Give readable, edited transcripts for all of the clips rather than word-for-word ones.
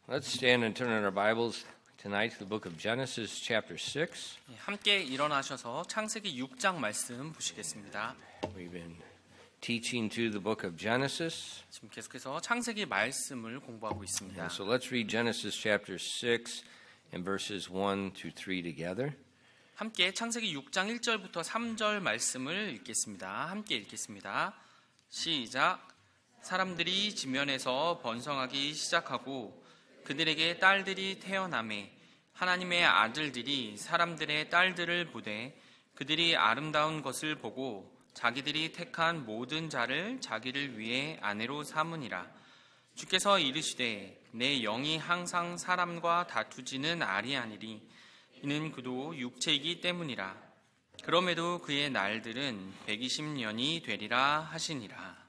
Let's stand and turn in our Bibles tonight to the book of Genesis chapter 6. 함께 일어나셔서 창세기 6장 말씀 보시겠습니다. We've been teaching through the book of Genesis. 지금 계속해서 창세기 말씀을 공부하고 있습니다. And so let's read Genesis chapter 6 and verses 1 to 3 together. 함께 창세기 6장 1절부터 3절 말씀을 읽겠습니다. 함께 읽겠습니다. 시작. 사람들이 지면에서 번성하기 시작하고 그들에게 딸들이 태어나매 하나님의 아들들이 사람들의 딸들을 보되 그들이 아름다운 것을 보고 자기들이 택한 모든 자를 자기를 위해 아내로 삼으니라. 주께서 이르시되 내 영이 항상 사람과 다투지는 아니하니리. 이는 그도 육체이기 때문이라. 그럼에도 그의 날들은 120년이 되리라 하시니라.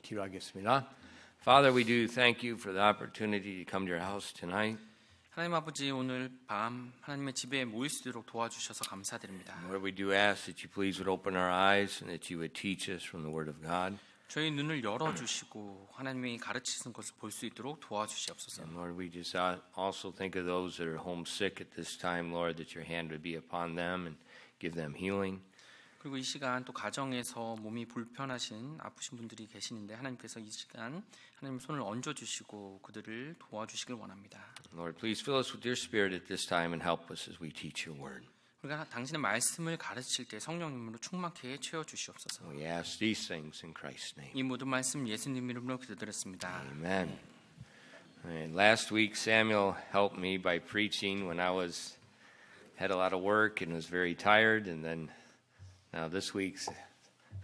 기도하겠습니다. Father, we do thank you for the opportunity to come to your house tonight. 하나님 아버지, 오늘 밤 하나님의 집에 모일 수 있도록 도와주셔서 감사드립니다. Lord, we do ask that you please would open our eyes and that you would teach us from the Word of God. 저희 눈을 열어주시고 하나님이 가르치신 것을 볼 수 있도록 도와주시옵소서. And Lord, we just also think of those that are homesick at this time, Lord, that your hand would be upon them and give them healing. 그리고 이 시간 또 가정에서 몸이 불편하신 아프신 분들이 계시는데 하나님께서 이 시간 하나님 손을 얹어주시고 그들을 도와주시길 원합니다. Lord, please fill us with your Spirit at this time and help us as we teach your word. 우리가 당신의 말씀을 가르칠 때 성령님으로 충만케 채워주시옵소서. We ask these things in Christ's name. 이 모든 말씀 예수님 이름으로 기도드렸습니다. Amen. And last week, Samuel helped me by preaching when I had a lot of work and was very tired, and then now this week,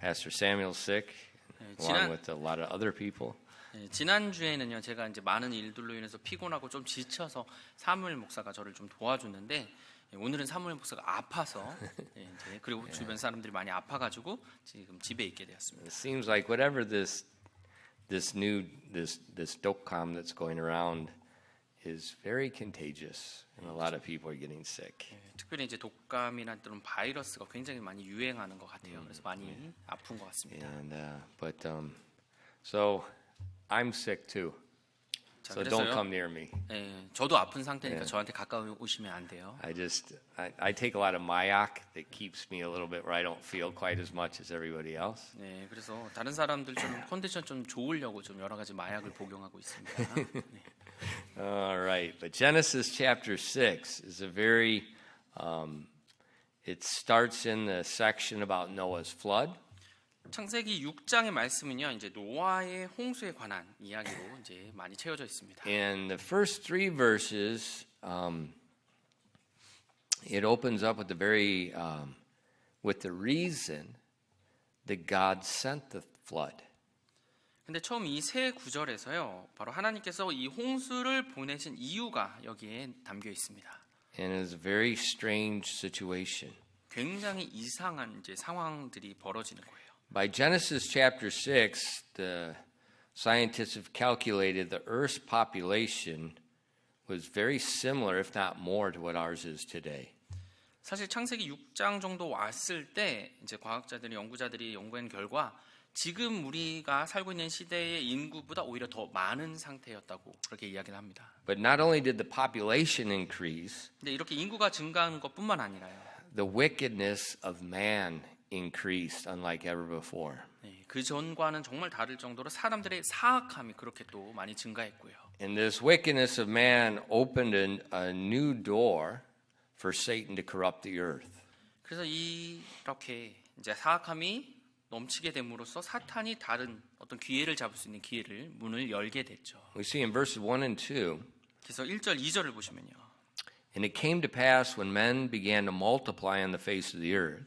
Pastor Samuel's sick, along with a lot of other people. 지난 주에는요, 제가 이제 많은 일들로 인해서 피곤하고 좀 지쳐서 사무엘 목사가 저를 좀 도와줬는데 오늘은 사무엘 목사가 아파서 이제 그리고 주변 사람들이 많이 아파가지고 지금 집에 있게 되었습니다. It seems like whatever this dot-com that's going around is very contagious, and a lot of people are getting sick. 특별히 이제 독감이나 그런 바이러스가 굉장히 많이 유행하는 것 같아요. 그래서 많이 아픈 것 같습니다. And so I'm sick too. So don't come near me. 저도 아픈 상태니까 저한테 가까이 오시면 안 돼요. I take a lot of Mayak that keeps me a little bit where I don't feel quite as much as everybody else. 네, 그래서 다른 사람들처럼 컨디션 좀 좋으려고 좀 여러 가지 마약을 복용하고 있습니다. 네. All right, but Genesis chapter 6 is a very it starts in the section about Noah's flood. 창세기 6장의 말씀은요, 이제 노아의 홍수에 관한 이야기로 이제 많이 채워져 있습니다. In the first 3 verses, it opens up with with the reason that God sent the flood. 근데 처음 이 세 구절에서요, 바로 하나님께서 이 홍수를 보내신 이유가 여기에 담겨 있습니다. And it's a very strange situation. 굉장히 이상한 이제 상황들이 벌어지는 거예요. By Genesis chapter 6, the scientists have calculated the Earth's population was very similar, if not more, to what ours is today. 사실 창세기 6장 정도 왔을 때 이제 과학자들이 연구자들이 연구한 결과 지금 우리가 살고 있는 시대의 인구보다 오히려 더 많은 상태였다고 그렇게 이야기를 합니다. But not only did the population increase, 근데 이렇게 인구가 증가한 것뿐만 아니라요. The wickedness of man increased unlike ever before. 네, 그 전과는 정말 다를 정도로 사람들의 사악함이 그렇게 또 많이 증가했고요. And this wickedness of man opened a new door for Satan to corrupt the earth. 그래서 이렇게 이제 사악함이 넘치게 됨으로써 사탄이 다른 어떤 기회를 잡을 수 있는 문을 열게 됐죠. We see in verses 1 and 2. 그래서 1절, 2절을 보시면요. And it came to pass when men began to multiply on the face of the earth,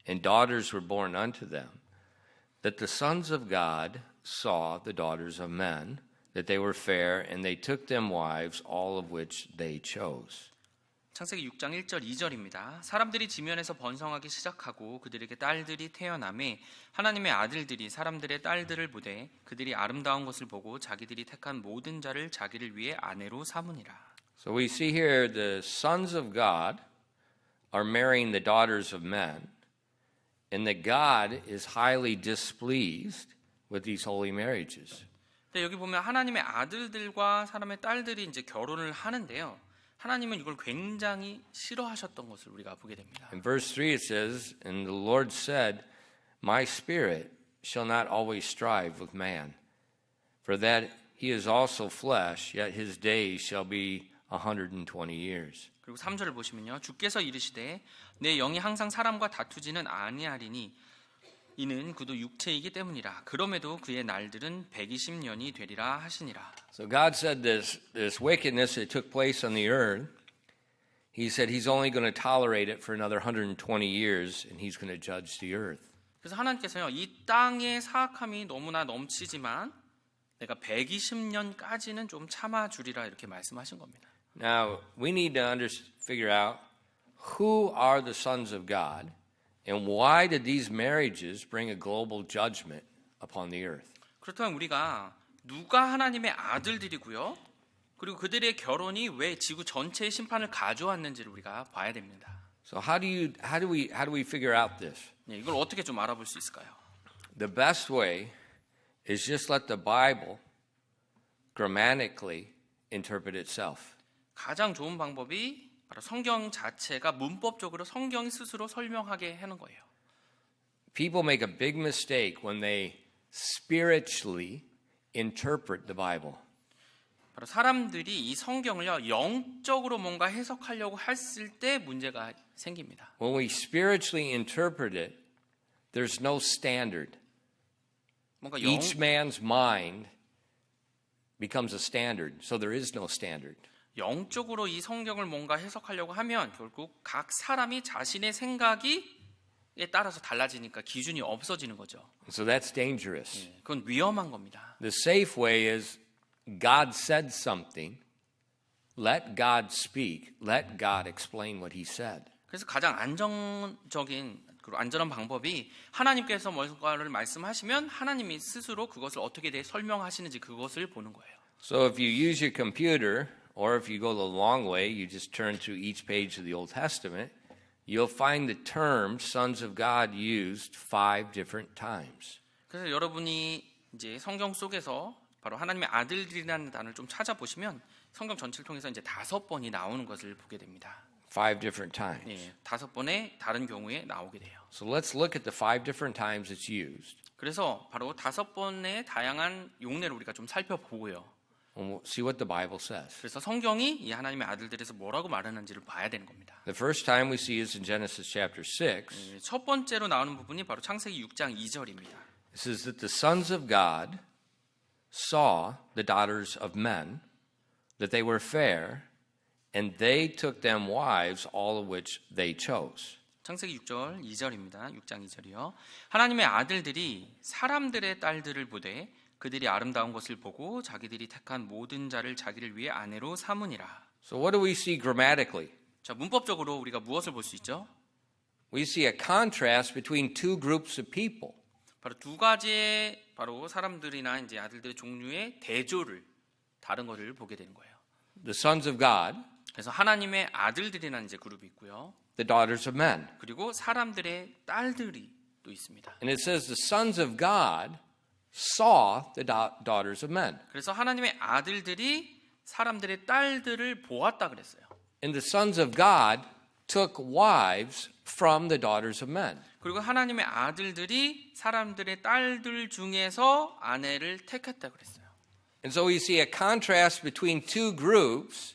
and daughters were born unto them, that the sons of God saw the daughters of men, that they were fair, and they took them wives, all of which they chose. 창세기 6장 1절 2절입니다. 사람들이 지면에서 번성하기 시작하고 그들에게 딸들이 태어나매 하나님의 아들들이 사람들의 딸들을 보되 그들이 아름다운 것을 보고 자기들이 택한 모든 자를 자기를 위해 아내로 삼으니라. So we see here the sons of God are marrying the daughters of men, and that God is highly displeased with these holy marriages. 근데 여기 보면 하나님의 아들들과 사람의 딸들이 이제 결혼을 하는데요. 하나님은 이걸 굉장히 싫어하셨던 것을 우리가 보게 됩니다. In verse 3 it says, And the Lord said, My spirit shall not always strive with man, for that he is also flesh, yet his days shall be 120 years. 그리고 3절을 보시면요. 주께서 이르시되 내 영이 항상 사람과 다투지는 아니하리니 이는 그도 육체이기 때문이라. 그럼에도 그의 날들은 120년이 되리라 하시니라. So God said this wickedness that took place on the earth, he said he's only going to tolerate it for another 120 years and he's going to judge the earth. 그래서 하나님께서요. 이 땅의 사악함이 너무나 넘치지만 내가 120년까지는 좀 참아주리라 이렇게 말씀하신 겁니다. Now, we need to figure out who are the sons of God and why did these marriages bring a global judgment upon the earth? 그렇다면 우리가 누가 하나님의 아들들이고요. 그리고 그들의 결혼이 왜 지구 전체의 심판을 가져왔는지를 우리가 봐야 됩니다. So how do we figure out this? 네, 이걸 어떻게 좀 알아볼 수 있을까요? The best way is just let the Bible grammatically interpret itself. 가장 좋은 방법이 바로 성경 자체가 문법적으로 성경이 스스로 설명하게 하는 거예요. People make a big mistake when they spiritually interpret the Bible. 바로 사람들이 이 성경을요 영적으로 뭔가 해석하려고 했을 때 문제가 생깁니다. When we spiritually interpret it, there's no standard. 뭔가 Each man's mind becomes a standard, so there is no standard. 영적으로 이 성경을 뭔가 해석하려고 하면 결국 각 사람이 자신의 생각에 따라서 달라지니까 기준이 없어지는 거죠. So that's dangerous. 그건 위험한 겁니다. The safe way is God said something, let God speak, let God explain what he said. 그래서 가장 안정적인 그리고 안전한 방법이 하나님께서 뭔가를 말씀하시면 하나님이 스스로 그것을 어떻게 설명하시는지 그것을 보는 거예요. So if you use your computer or if you go the long way, you just turn to each page of the Old Testament, you'll find the term sons of God used 5 different times. 그래서 여러분이 이제 성경 속에서 바로 하나님의 아들들이라는 단어를 좀 찾아보시면 성경 전체를 통해서 이제 5번이 나오는 것을 보게 됩니다. 5 different times. 예, 5번의 다른 경우에 나오게 돼요. So let's look at the 5 different times it's used. 그래서 바로 5번의 다양한 용례를 우리가 좀 살펴보고요. And we'll see what the Bible says. 그래서 성경이 이 하나님의 아들들에서 뭐라고 말하는지를 봐야 되는 겁니다. The first time we see is in Genesis chapter 6. 예, 첫 번째로 나오는 부분이 바로 창세기 6장 2절입니다. It says that the sons of God saw the daughters of men, that they were fair, and they took them wives, all of which they chose. 창세기 6절 2절입니다. 6장 2절이요. 하나님의 아들들이 사람들의 딸들을 보되 그들이 아름다운 것을 보고 자기들이 택한 모든 자를 자기를 위해 아내로 삼으니라. So what do we see grammatically? 자, 문법적으로 우리가 무엇을 볼 수 있죠? We see a contrast between 2 groups of people. 바로 두 가지의 바로 사람들이나 이제 아들들의 종류의 대조를 다른 것을 보게 되는 거예요. The sons of God, 그래서 하나님의 아들들이라는 이제 그룹이 있고요. the daughters of men. 그리고 사람들의 딸들이 또 있습니다. And it says the sons of God saw the daughters of men. 그래서 하나님의 아들들이 사람들의 딸들을 보았다 그랬어요. And the sons of God took wives from the daughters of men. 그리고 하나님의 아들들이 사람들의 딸들 중에서 아내를 택했다 그랬어요. And so we see a contrast between 2 groups,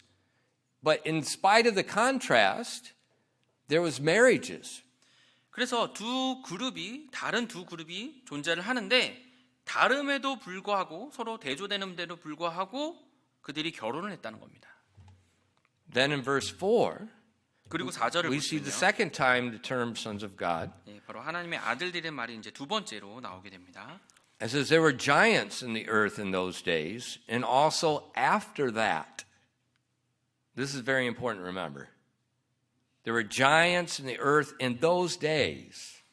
but in spite of the contrast, there was marriages. 그래서 다른 두 그룹이 존재를 하는데 다름에도 불구하고 서로 대조되는데도 불구하고 그들이 결혼을 했다는 겁니다. Then in verse 4, 그리고 4절을 we see the 보시면요. second time the term sons of God. 예, 바로 하나님의 아들들의 말이 이제 두 번째로 나오게 됩니다. It says there were giants in the earth in those days, and also after that. This is very important to remember. There were giants in the earth in those days,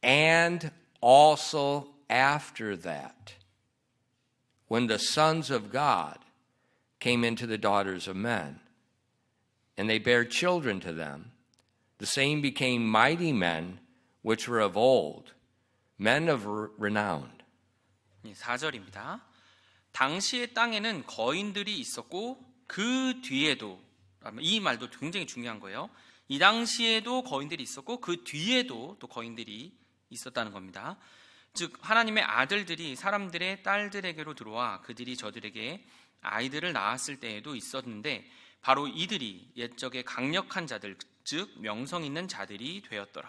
and also after that, when the sons of God came into the daughters of men, and they bare children to them, the same became mighty men which were of old, men of renown. 4절입니다. 당시의 땅에는 거인들이 있었고 그 뒤에도, 이 말도 굉장히 중요한 거예요. 이 당시에도 거인들이 있었고 그 뒤에도 또 거인들이 있었다는 겁니다. 즉 하나님의 아들들이 사람들의 딸들에게로 들어와 그들이 저들에게 아이들을 낳았을 때에도 있었는데 바로 이들이 옛적의 강력한 자들, 즉 명성 있는 자들이 되었더라.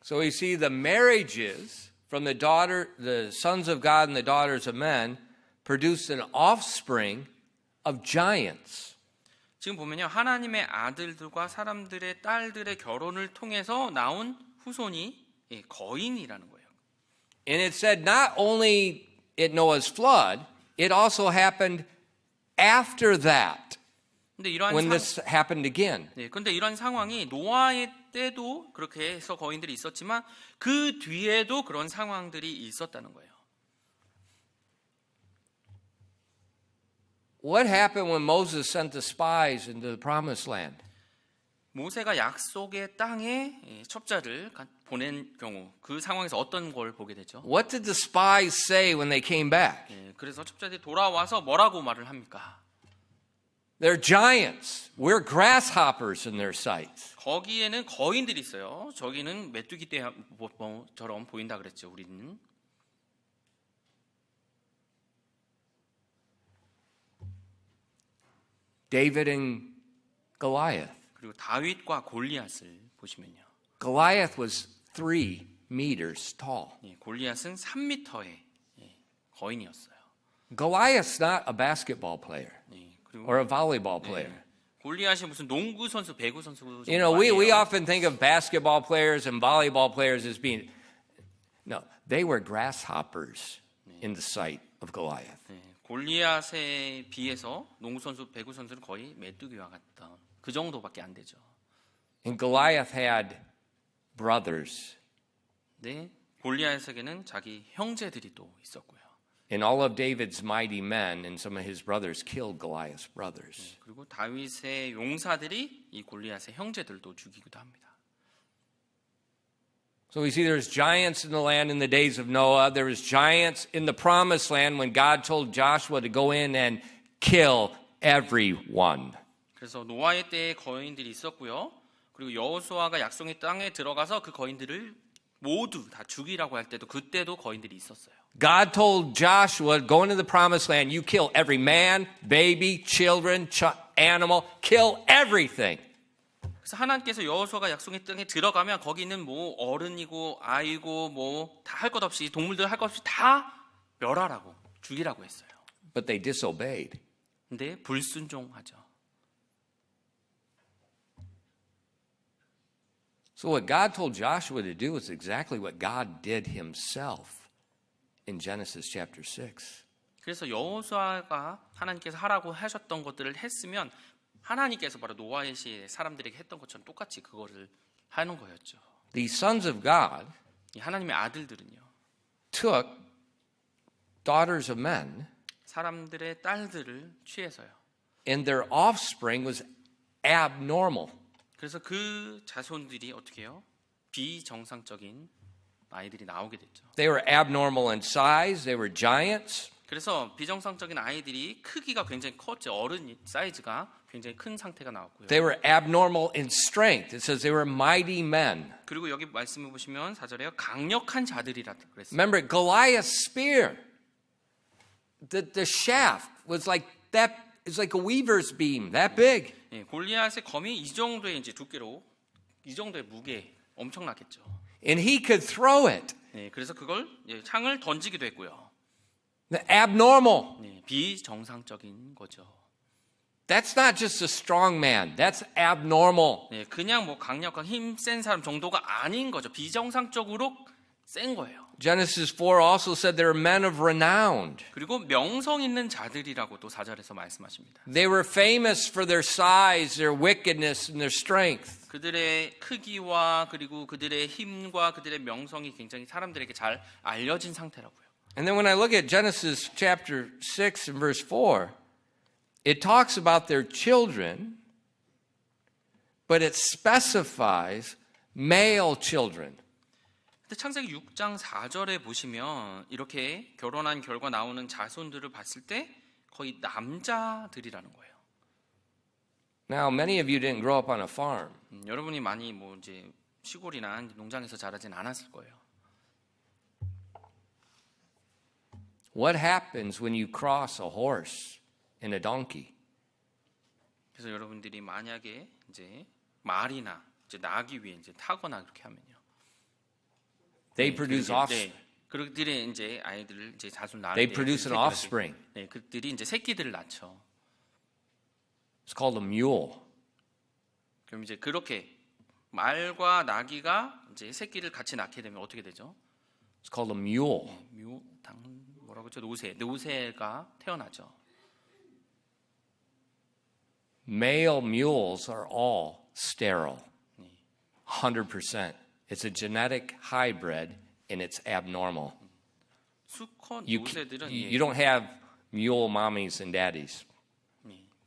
So we see the marriages from the sons of God and the daughters of men produced an offspring of giants. 지금 보면요, 하나님의 아들들과 사람들의 딸들의 결혼을 통해서 나온 후손이 거인이라는 거예요. And it said not only at Noah's flood, it also happened after that, 근데 이러한 when this happened again. 근데 이런 상황이 노아의 때도 그렇게 해서 거인들이 있었지만 그 뒤에도 그런 상황들이 있었다는 거예요. What happened when Moses sent the spies into the promised land? 모세가 약속의 땅에 첩자를 보낸 경우 그 상황에서 어떤 걸 보게 되죠? What did the spies say when they came back? 그래서 첩자들이 돌아와서 뭐라고 말을 합니까? They're giants. We're grasshoppers in their sight. 거기에는 거인들이 있어요. 저기는 메뚜기 떼처럼 보인다 그랬죠. 우리는. David and Goliath. 그리고 다윗과 골리앗을 보시면요. Goliath was 3 meters tall. 골리앗은 3m의 거인이었어요. Goliath's not a basketball player 그리고 or a volleyball player. 골리앗이 무슨 농구 선수, 배구 선수 You know, we 아니에요. often think of basketball players and volleyball players as being, no, they were grasshoppers in the sight of Goliath. 골리앗에 비해서 농구 선수, 배구 선수는 거의 메뚜기와 같다. 그 정도밖에 안 되죠. And Goliath had brothers. 네, 골리앗에게는 자기 형제들이 또 있었고요. And all of David's mighty men and some of his brothers killed Goliath's brothers. 그리고 다윗의 용사들이 이 골리앗의 형제들도 죽이기도 합니다. So we see there's giants in the land in the days of Noah. There was giants in the promised land when God told Joshua to go in and kill everyone. 그래서 노아의 때에 거인들이 있었고요. 그리고 여호수아가 약속의 땅에 들어가서 그 거인들을 모두 다 죽이라고 할 때도 그때도 거인들이 있었어요. God told Joshua, go into the promised land, you kill every man, baby, children, animal, kill everything. 그래서 하나님께서 여호수아가 약속의 땅에 들어가면 거기는 뭐 어른이고 아이고 뭐 다 할 것 없이 동물들 할 것 없이 다 멸하라고 죽이라고 했어요. But they disobeyed. 근데 불순종하죠. So what God told Joshua to do is exactly what God did himself in Genesis chapter 6. 그래서 여호수아가 하나님께서 하라고 하셨던 것들을 했으면 하나님께서 바로 노아의 시에 사람들에게 했던 것처럼 똑같이 그거를 하는 거였죠. The sons of God 이 하나님의 아들들은요. took daughters of men, 사람들의 딸들을 취해서요. and their offspring was abnormal. 그래서 그 자손들이 어떻게 해요? 비정상적인 아이들이 나오게 됐죠. They were abnormal in size, they were giants. 그래서 비정상적인 아이들이 크기가 굉장히 컸죠. 어른 사이즈가 굉장히 큰 상태가 나왔고요. They were abnormal in strength. It says they were mighty men. 그리고 여기 말씀해 보시면 4절에요. 강력한 자들이라 그랬어요. Remember, Goliath's spear, the shaft was like that. It's like a weaver's beam, that big. 예, 골리앗의 검이 이 정도의 이제 두께로 이 정도의 무게 엄청나겠죠. And he could throw it. 예, 그래서 그걸 창을 던지기도 했고요. Abnormal. 예, 비정상적인 거죠. That's not just a strong man. That's abnormal. 예, 그냥 뭐 강력한 힘센 사람 정도가 아닌 거죠. 비정상적으로 센 거예요. Genesis 4 also said they were men of renown. 그리고 명성 있는 자들이라고 또 4절에서 말씀하십니다. They were famous for their size, their wickedness, and their strength. 그들의 크기와 그리고 그들의 힘과 그들의 명성이 굉장히 사람들에게 잘 알려진 상태라고요. And then when I look at Genesis chapter 6 and verse 4, it talks about their children, but it specifies male children. 근데 창세기 6장 4절에 보시면 이렇게 결혼한 결과 나오는 자손들을 봤을 때 거의 남자들이라는 거예요. Now, many of you didn't grow up on a farm. 여러분이 많이 뭐 이제 시골이나 농장에서 자라진 않았을 거예요. What happens when you cross a horse and a donkey? 그래서 여러분들이 만약에 이제 말이나 이제 나귀 위에 이제 타거나 그렇게 하면요. They produce offspring. 그들이 이제 아이들을 이제 자손 낳을 They 때 produce an offspring. 네, 그들이 이제 새끼들을 낳죠. It's called a mule. 그럼 이제 그렇게 말과 나귀가 이제 새끼를 같이 낳게 되면 어떻게 되죠? It's called a mule. 뭐라고 했죠? 노새가 태어나죠. Male mules are all sterile. 100%. It's a genetic hybrid and it's abnormal. 수컷 You 노새들은 don't have mule mommies and daddies.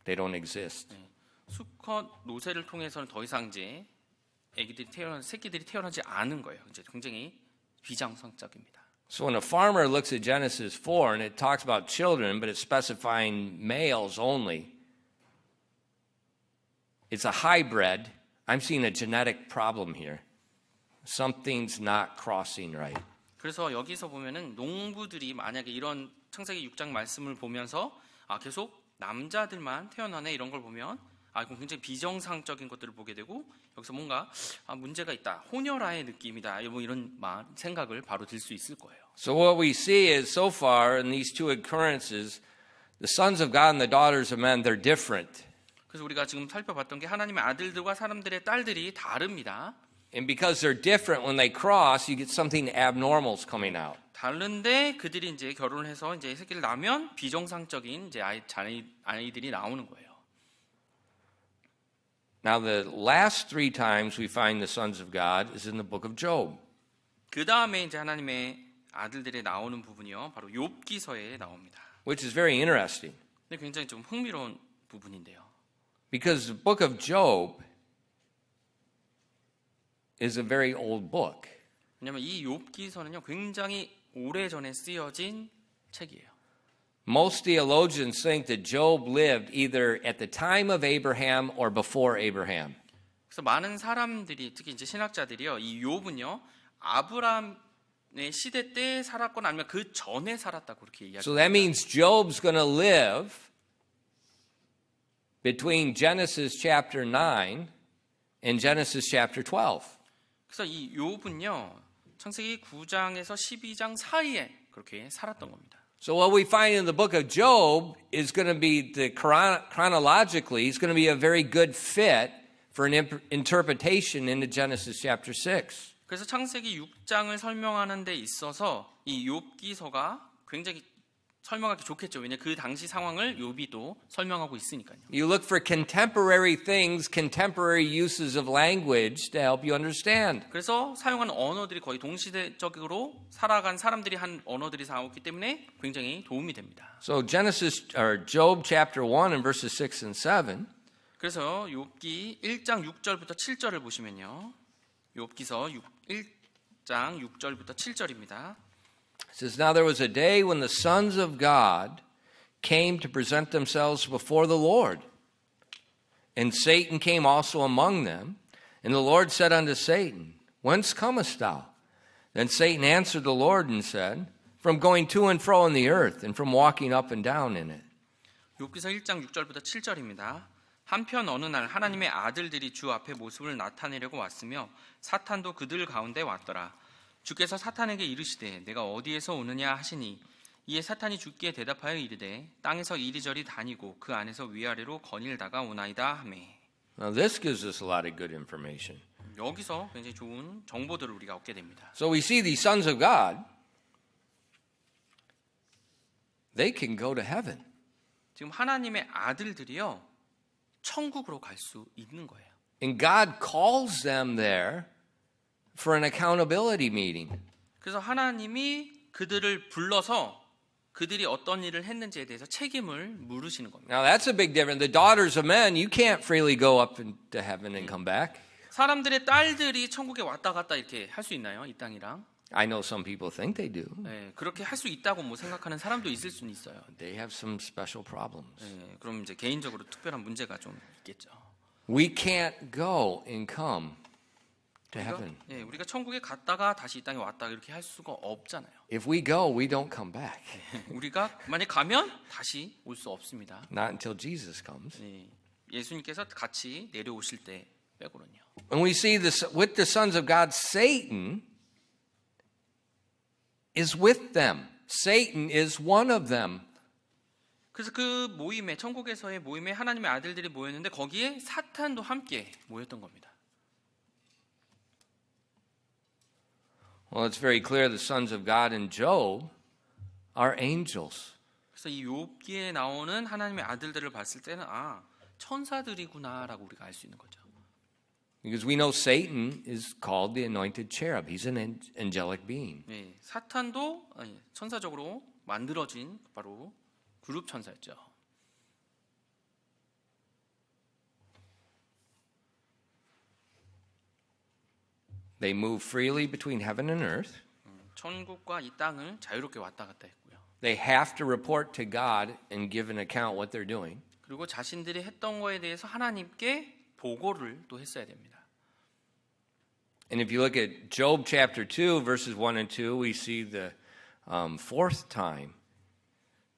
They don't exist. 수컷 노새를 통해서는 더 이상 이제 새끼들이 태어나지 않은 거예요. 이제 굉장히 비정상적입니다. So when a farmer looks at Genesis 4 and it talks about children, but it's specifying males only, it's a hybrid. I'm seeing a genetic problem here. Something's not crossing right. 그래서 여기서 보면은 농부들이 만약에 이런 창세기 6장 말씀을 보면서 계속 남자들만 태어나네 이런 걸 보면 이건 굉장히 비정상적인 것들을 보게 되고 여기서 뭔가 문제가 있다. 혼혈아의 느낌이다. 뭐 이런 생각을 바로 들 수 있을 거예요. So what we see is so far in these two occurrences, the sons of God and the daughters of men, they're different. 그래서 우리가 지금 살펴봤던 게 하나님의 아들들과 사람들의 딸들이 다릅니다. And because they're different, when they cross, you get something abnormal's coming out. 다른데 그들이 이제 결혼을 해서 이제 새끼를 낳으면 비정상적인 이제 아이들이 나오는 거예요. Now, the last three times we find the sons of God is in the book of Job. 그 다음에 이제 하나님의 아들들이 나오는 부분이요, 바로 욥기서에 나옵니다. Which is very interesting. 근데 굉장히 좀 흥미로운 부분인데요. Because the book of Job is a very old book. 왜냐하면 이 욥기서는요, 굉장히 오래전에 쓰여진 책이에요. Most theologians think that Job lived either at the time of Abraham or before Abraham. 그래서 많은 사람들이 특히 이제 신학자들이요, 이 욥은요 아브라함의 시대 때 살았거나 아니면 그 전에 살았다고 그렇게 이야기합니다. So that means Job's going to live between Genesis chapter 9 and Genesis chapter 12. 그래서 이 욥은요 창세기 9장에서 12장 사이에 그렇게 살았던 겁니다. So what we find in the book of Job is going to be chronologically, it's going to be a very good fit for an interpretation into Genesis chapter 6. 그래서 창세기 6장을 설명하는 데 있어서 이 욥기서가 굉장히 설명하기 좋겠죠. 왜냐 그 당시 상황을 욥이 또 설명하고 있으니까요. You look for contemporary things, contemporary uses of language to help you understand. 그래서 사용하는 언어들이 거의 동시대적으로 살아간 사람들이 한 언어들이 나오기 때문에 굉장히 도움이 됩니다. So Job chapter 1 and verses 6 and 7. 그래서 욥기 1장 6절부터 7절을 보시면요. 욥기서 1장 6절부터 7절입니다. It says, Now there was a day when the sons of God came to present themselves before the Lord. And Satan came also among them. And the Lord said unto Satan, Whence comest thou? Then Satan answered the Lord and said, From going to and fro in the earth, and from walking up and down in it. 욥기서 1장 6절부터 7절입니다. 한편 어느 날 하나님의 아들들이 주 앞에 모습을 나타내려고 왔으며 사탄도 그들 가운데 왔더라. 주께서 사탄에게 이르시되 내가 어디에서 오느냐 하시니 이에 사탄이 주께 대답하여 이르되 땅에서 이리저리 다니고 그 안에서 위아래로 거닐다가 오나이다 하매. Now this gives us a lot of good information. 여기서 굉장히 좋은 정보들을 우리가 얻게 됩니다. So we see these sons of God, they can go to heaven. 지금 하나님의 아들들이요 천국으로 갈 수 있는 거예요. And God calls them there for an accountability meeting. 그래서 하나님이 그들을 불러서 그들이 어떤 일을 했는지에 대해서 책임을 물으시는 겁니다. Now that's a big difference. The daughters of men, you can't freely go up into heaven and come back. 사람들의 딸들이 천국에 왔다 갔다 이렇게 할 수 있나요? 이 땅이랑? I know some people think they do. 예, 그렇게 할 수 있다고 뭐 생각하는 사람도 있을 수는 있어요. They have some special problems. 예, 그럼 이제 개인적으로 특별한 문제가 좀 있겠죠. We can't go and come to heaven. 예, 우리가 천국에 갔다가 다시 이 땅에 왔다 이렇게 할 수가 없잖아요. If we go, we don't come back. 우리가 만약 가면 다시 올 수 없습니다. Not until Jesus comes. 예, 예수님께서 같이 내려오실 때 빼고는요. And we see this with the sons of God, Satan is with them. Satan is one of them. 그래서 그 모임에 천국에서의 모임에 하나님의 아들들이 모였는데 거기에 사탄도 함께 모였던 겁니다. Well, it's very clear the sons of God in Job are angels. 그래서 이 욥기에 나오는 하나님의 아들들을 봤을 때는 아, 천사들이구나라고 우리가 알 수 있는 거죠. Because we know Satan is called the anointed cherub. He's an angelic being. 네, 사탄도 천사적으로 만들어진 바로 그룹 천사였죠. They move freely between heaven and earth. 천국과 이 땅을 자유롭게 왔다 갔다 했고요. They have to report to God and give an account what they're doing. 그리고 자신들이 했던 거에 대해서 하나님께 보고를 또 했어야 됩니다. And if you look at Job chapter 2, verses 1 and 2, we see the fourth time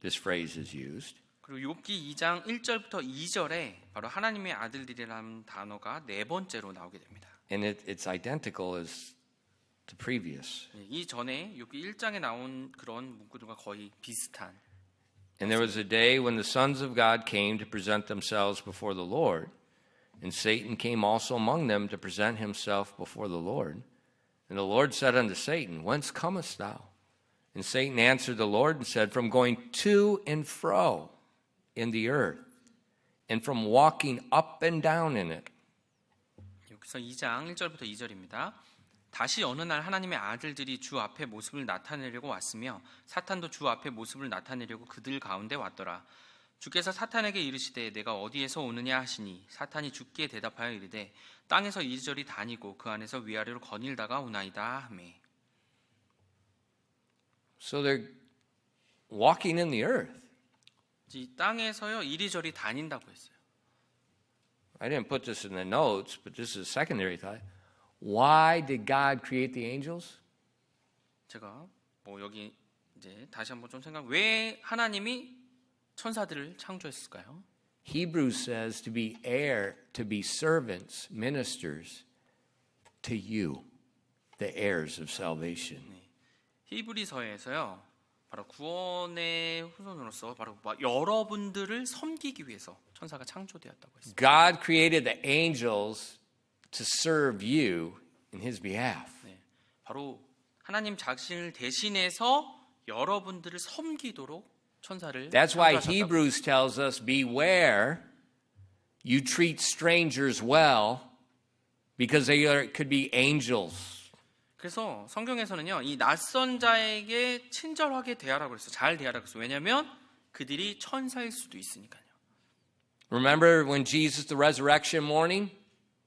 this phrase is used. 그리고 욥기 2장 1절부터 2절에 바로 하나님의 아들들이라는 단어가 네 번째로 나오게 됩니다. And it's identical as the previous. 이 전에 욥기 1장에 나온 그런 문구들과 거의 비슷한. And there was a day when the sons of God came to present themselves before the Lord, and Satan came also among them to present himself before the Lord. And the Lord said unto Satan, Whence comest thou? And Satan answered the Lord and said, From going to and fro in the earth, and from walking up and down in it. 여기서 2장 1절부터 2절입니다. 다시 어느 날 하나님의 아들들이 주 앞에 모습을 나타내려고 왔으며 사탄도 주 앞에 모습을 나타내려고 그들 가운데 왔더라. 주께서 사탄에게 이르시되 내가 어디에서 오느냐 하시니 사탄이 주께 대답하여 이르되 땅에서 이리저리 다니고 그 안에서 위아래로 거닐다가 오나이다 하매. So they're walking in the earth. 이 땅에서요 이리저리 다닌다고 했어요. I didn't put this in the notes, but this is a secondary thought. Why did God create the angels? 제가 뭐 여기 이제 다시 한번 좀 생각. 왜 하나님이 천사들을 창조했을까요? Hebrews says to be heir, to be servants, ministers to you, the heirs of salvation. 히브리서에서요. 바로 구원의 후손으로서 바로 여러분들을 섬기기 위해서 천사가 창조되었다고 했습니다. God created the angels to serve you in his behalf. 네, 바로 하나님 자신을 대신해서 여러분들을 섬기도록 천사를 That's why 창조하셨다고. Hebrews tells us, beware, you treat strangers well, because they could be angels. 그래서 성경에서는요, 이 낯선 자에게 친절하게 대하라고 했어요. 잘 대하라고 했어요. 왜냐하면 그들이 천사일 수도 있으니까요. Remember when Jesus, the resurrection morning,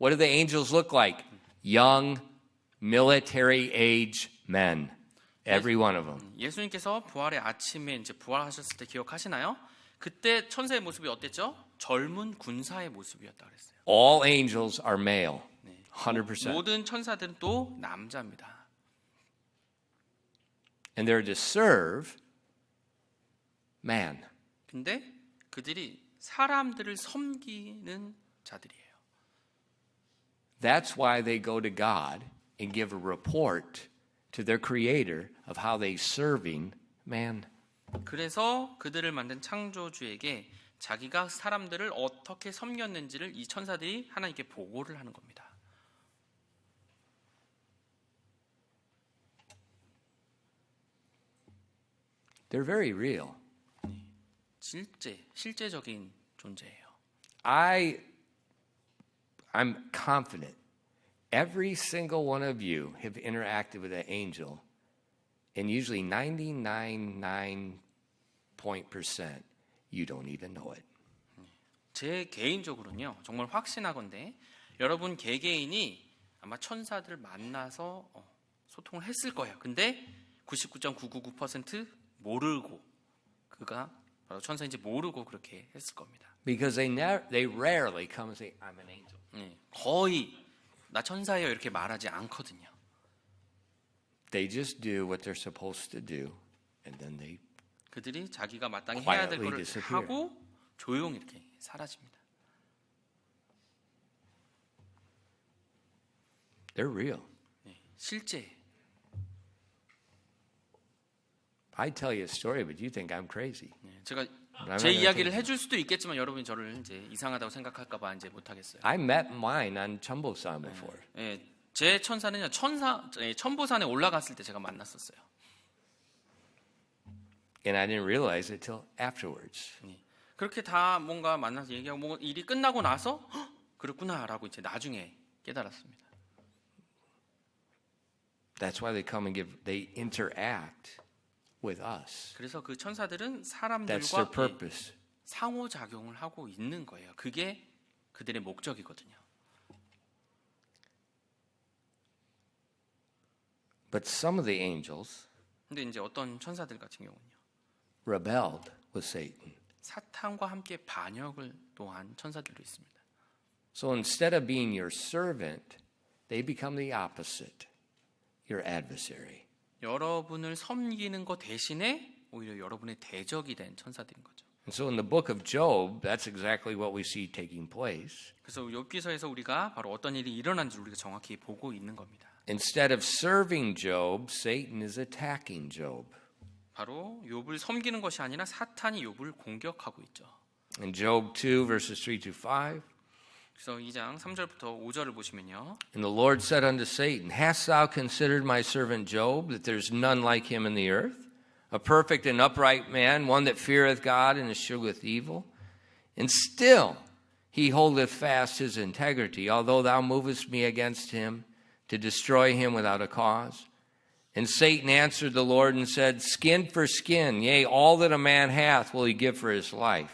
what do the angels look like? Young, military age men. Every one of them. 예수님께서 부활의 아침에 이제 부활하셨을 때 기억하시나요? 그때 천사의 모습이 어땠죠? 젊은 군사의 모습이었다 그랬어요. All angels are male. 100%. 모든 천사들은 또 남자입니다. And they're to serve man. 근데 그들이 사람들을 섬기는 자들이에요. That's why they go to God and give a report to their creator of how they're serving man. 그래서 그들을 만든 창조주에게 자기가 사람들을 어떻게 섬겼는지를 이 천사들이 하나님께 보고를 하는 겁니다. They're very real. 실제적인 존재예요. I'm confident every single one of you have interacted with an angel, and usually 99.9% you don't even know it. 제 개인적으로는요, 정말 확신하건대 여러분 개개인이 아마 천사들을 만나서 소통을 했을 거예요. 근데 99.999% 모르고 그가 바로 천사인지 모르고 그렇게 했을 겁니다. Because they rarely come and say, I'm an angel. 거의 나 천사예요 이렇게 말하지 않거든요. They just do what they're supposed to do, and then they 그들이 자기가 마땅히 해야 될 quietly 것을 disappear. 하고 조용히 이렇게 사라집니다. they're real. 실제 I tell you a story, but you think I'm crazy. 제가 I'm 제 not 이야기를 gonna 해줄 수도 있겠지만 여러분이 저를 이제 이상하다고 생각할까봐 이제 못하겠어요. I met mine on Chumbosan before. 제 천사는요 천보산에 올라갔을 때 제가 만났었어요. And I didn't realize it till afterwards. 그렇게 다 뭔가 만나서 얘기하고 뭐 일이 끝나고 나서 그렇구나라고 이제 나중에 깨달았습니다. That's why they interact with us. 그래서 그 천사들은 That's 사람들과 their purpose. 상호작용을 하고 있는 거예요. 그게 그들의 목적이거든요. But some of the angels 근데 이제 어떤 천사들 같은 경우는요. rebelled with Satan. 사탄과 함께 반역을 또한 천사들도 있습니다. So instead of being your servant, they become the opposite, your adversary. 여러분을 섬기는 것 대신에 오히려 여러분의 대적이 된 천사들인 거죠. And so in the book of Job, that's exactly what we see taking place. 그래서 욥기서에서 우리가 바로 어떤 일이 일어난지 우리가 정확히 보고 있는 겁니다. Instead of serving Job, Satan is attacking Job. 바로 욥을 섬기는 것이 아니라 사탄이 욥을 공격하고 있죠. In Job 2, verses 3 to 5, 그래서 2장 3절부터 5절을 보시면요. and the Lord said unto Satan, Hast thou considered my servant Job, that there is none like him in the earth, a perfect and upright man, one that feareth God and escheweth evil? And still he holdeth fast his integrity, although thou movest me against him to destroy him without a cause. And Satan answered the Lord and said, Skin for skin, yea, all that a man hath will he give for his life.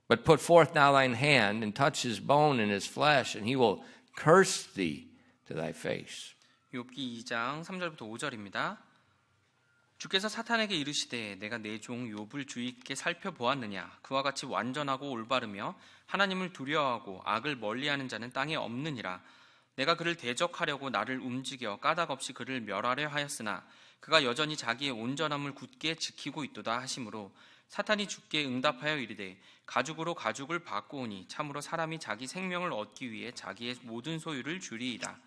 But put forth now thine hand, and touch his bone and his flesh, and he will curse thee to thy face. 욥기 2장 3절부터 5절입니다. 주께서 사탄에게 이르시되 내가 내 종 욥을 주의 있게 살펴보았느냐 그와 같이 완전하고 올바르며 하나님을 두려워하고 악을 멀리하는 자는 땅에 없느니라. 내가 그를 대적하려고 나를 움직여 까닭없이 그를 멸하려 하였으나 그가 여전히 자기의 온전함을 굳게 지키고 있도다 하시므로 사탄이 주께 응답하여 이르되 가죽으로 가죽을 바꾸오니 참으로 사람이 자기 생명을 얻기 위해 자기의 모든 소유를 주리이다.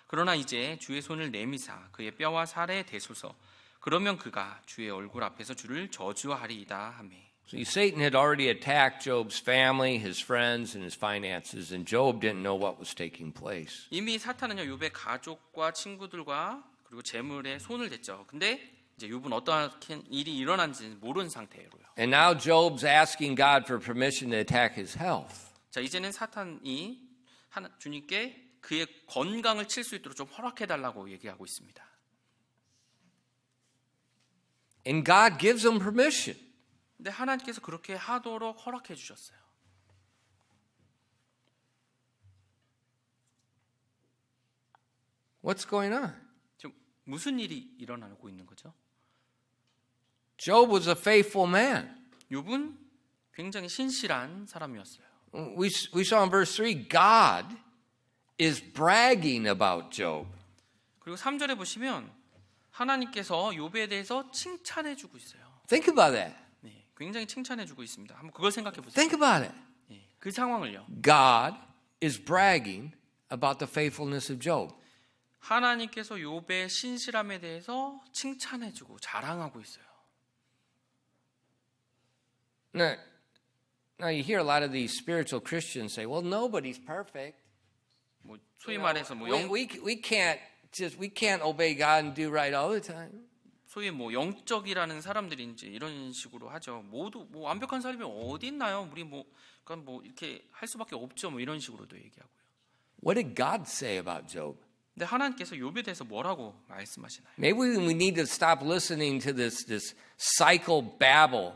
그러나 이제 주의 손을 내미사 그의 뼈와 살에 대소서. 그러면 그가 주의 얼굴 앞에서 주를 저주하리이다 하매. See, Satan had already attacked Job's family, his friends, and his finances, and Job didn't know what was taking place. 이미 사탄은요 욥의 가족과 친구들과 그리고 재물에 손을 댔죠. 근데 이제 욥은 어떤 일이 일어난지 모르는 상태로요. And now Job's asking God for permission to attack his health. 자 이제는 사탄이 주님께 그의 건강을 칠 수 있도록 좀 허락해 달라고 얘기하고 있습니다. And God gives him permission. 근데 하나님께서 그렇게 하도록 허락해 주셨어요. What's going on? 지금 무슨 일이 일어나고 있는 거죠? Job was a faithful man. 욥은 굉장히 신실한 사람이었어요. We saw in verse 3, God is bragging about Job. 그리고 3절에 보시면 하나님께서 욥에 대해서 칭찬해 주고 있어요. Think about that. 네, 굉장히 칭찬해 주고 있습니다. 한번 그걸 생각해 보세요. Think about it. 네, 그 상황을요. God is bragging about the faithfulness of Job. 하나님께서 욥의 신실함에 대해서 칭찬해 주고 자랑하고 있어요. Now you hear a lot of these spiritual Christians say, "Well, nobody's perfect." 뭐 소위 말해서 뭐 we can't obey God and do right all the time. 소위 뭐 영적이라는 사람들이 이제 이런 식으로 하죠. 모두 뭐 완벽한 사람이 어디 있나요? 우리 뭐 그러니까 뭐 이렇게 할 수밖에 없죠. 뭐 이런 식으로도 얘기하고요. What did God say about Job? 근데 하나님께서 욥에 대해서 뭐라고 말씀하시나요? Maybe we need to stop listening to this cycle babble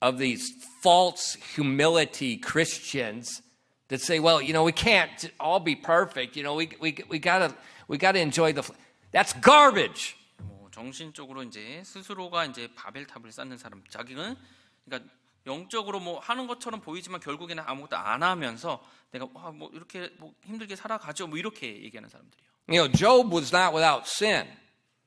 of these false humility Christians that say, well, we can't all be perfect. We got to enjoy That's garbage. 뭐 정신적으로 이제 스스로가 이제 바벨탑을 쌓는 사람, 자기는 그러니까 영적으로 뭐 하는 것처럼 보이지만 결국에는 아무것도 안 하면서 내가 뭐 이렇게 뭐 힘들게 살아가죠. 뭐 이렇게 얘기하는 사람들이요. You know, Job was not without sin.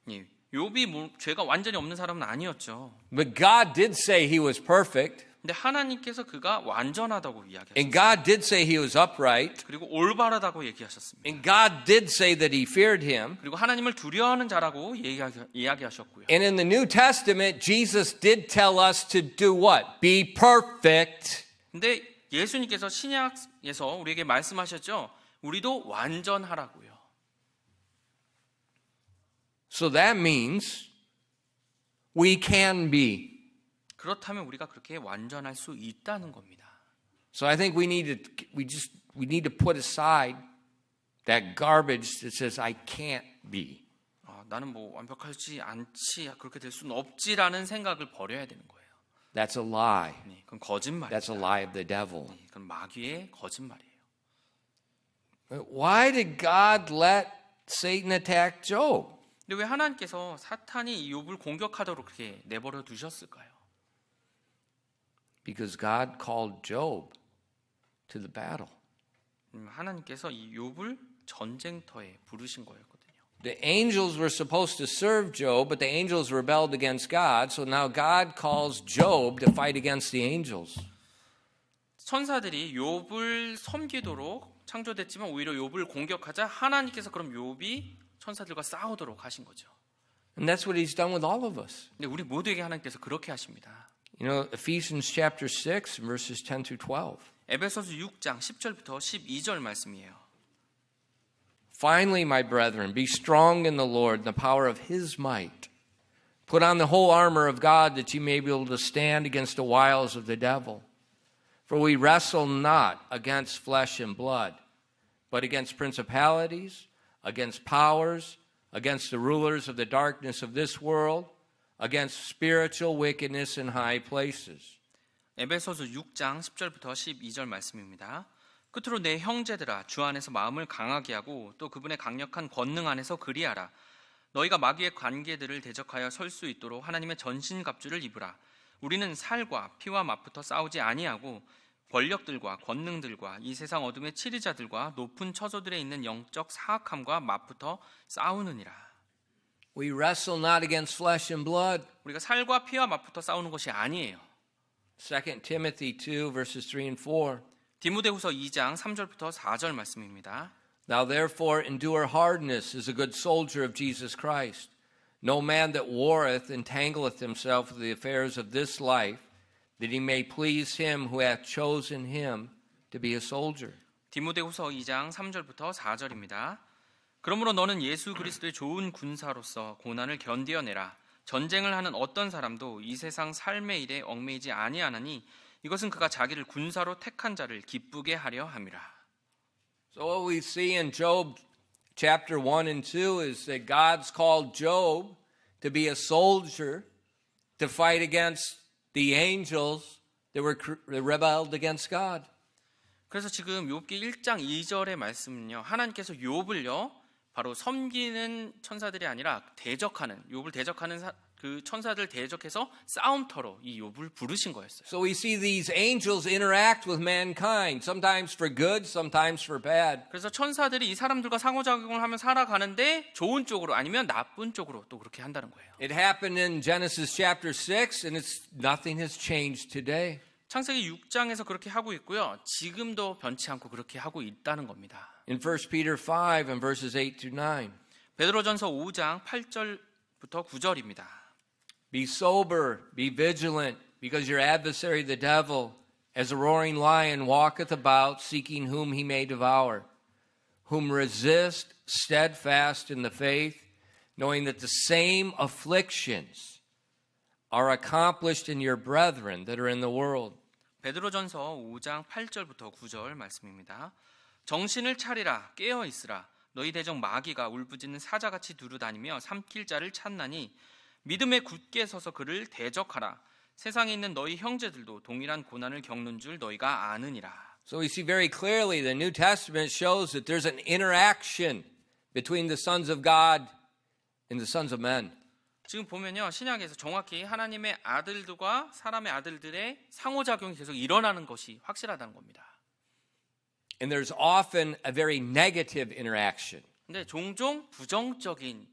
예. 욥이 뭐 죄가 완전히 없는 사람은 아니었죠. But God did say he was perfect. 근데 하나님께서 그가 완전하다고 And 이야기하셨어요. God did say he was upright. 그리고 올바르다고 얘기하셨습니다. And God did say that he feared him. 그리고 하나님을 두려워하는 자라고 이야기하셨고요. And in the New Testament, Jesus did tell us to do what? Be perfect. 근데 예수님께서 신약에서 우리에게 말씀하셨죠. 우리도 완전하라고요. So that means we can be. 그렇다면 우리가 그렇게 완전할 수 있다는 겁니다. So I think we need to put aside that garbage that says I can't be. 나는 뭐 완벽하지 않지, 그렇게 될 수는 없지라는 생각을 버려야 되는 거예요. That's a lie. 네, 그건 거짓말이에요. That's a lie of the devil. 네, 그건 마귀의 거짓말이에요. Why did God let Satan attack Job? 근데 왜 하나님께서 사탄이 이 욥을 공격하도록 그렇게 내버려 두셨을까요? Because God called Job to the battle. 하나님께서 이 욥을 전쟁터에 부르신 거였거든요. The angels were supposed to serve Job, but the angels rebelled against God. So now God calls Job to fight against the angels. 천사들이 욥을 섬기도록 창조됐지만 오히려 욥을 공격하자 하나님께서 그럼 욥이 천사들과 싸우도록 하신 거죠. And that's what he's done with all of us. 근데 우리 모두에게 하나님께서 그렇게 하십니다. You know, Ephesians chapter 6, verses 10 through 12. 에베소서 6장 10절부터 12절 말씀이에요. Finally, my brethren, be strong in the Lord, in the power of his might. Put on the whole armor of God that you may be able to stand against the wiles of the devil. For we wrestle not against flesh and blood, but against principalities, against powers, against the rulers of the darkness of this world, against spiritual wickedness in high places. 에베소서 6장 10절부터 12절 말씀입니다. 끝으로 내 형제들아 주 안에서 마음을 강하게 하고 또 그분의 강력한 권능 안에서 그리하라. 너희가 마귀의 관계들을 대적하여 설 수 있도록 하나님의 전신갑주를 입으라. 우리는 살과 피와 맞붙어 싸우지 아니하고 권력들과 권능들과 이 세상 어둠의 치리자들과 높은 처소들에 있는 영적 사악함과 맞붙어 싸우느니라. We wrestle not against flesh and blood. 우리가 살과 피와 맞붙어 싸우는 것이 아니에요. 2 Timothy 2, verses 3 and 4. 디모데후서 2장 3절부터 4절 말씀입니다. Thou therefore endure hardness as a good soldier of Jesus Christ. No man that warreth entangleth himself with the affairs of this life, that he may please him who hath chosen him to be a soldier. 디모데후서 2장 3절부터 4절입니다. 그러므로 너는 예수 그리스도의 좋은 군사로서 고난을 견디어내라. 전쟁을 하는 어떤 사람도 이 세상 삶의 일에 얽매이지 아니하나니 이것은 그가 자기를 군사로 택한 자를 기쁘게 하려 함이라. So what we see in Job chapter 1 and 2 is that God's called Job to be a soldier to fight against the angels that were rebelled against God. 그래서 지금 욥기 1장 2절의 말씀은요. 하나님께서 욥을요. 바로 섬기는 천사들이 아니라 대적하는 욥을 대적하는 그 천사들 대적해서 싸움터로 이 욥을 부르신 거였어요. So we see these angels interact with mankind, sometimes for good, sometimes for bad. 그래서 천사들이 이 사람들과 상호작용을 하며 살아가는데 좋은 쪽으로 아니면 나쁜 쪽으로 또 그렇게 한다는 거예요. It happened in Genesis chapter 6 and nothing has changed today. 창세기 6장에서 그렇게 하고 있고요. 지금도 변치 않고 그렇게 하고 있다는 겁니다. In 1 Peter 5 and verses 8 through 9. 베드로전서 5장 8절부터 9절입니다. Be sober, be vigilant, because your adversary the devil, as a roaring lion, walketh about, seeking whom he may devour, whom resist steadfast in the faith, knowing that the same afflictions are accomplished in your brethren that are in the world. 베드로전서 5장 8절부터 9절 말씀입니다. 정신을 차리라 깨어 있으라 너희 대적 마귀가 울부짖는 사자같이 두루다니며 삼킬 자를 찾나니 믿음에 굳게 서서 그를 대적하라. 세상에 있는 너희 형제들도 동일한 고난을 겪는 줄 너희가 아느니라. So we see very clearly the New Testament shows that there's an interaction between the sons of God in the sons of men. 지금 보면요, 신약에서 정확히 하나님의 아들들과 사람의 아들들의 상호작용이 계속 일어나는 것이 확실하다는 겁니다. And there's often a very negative interaction 근데 종종 부정적인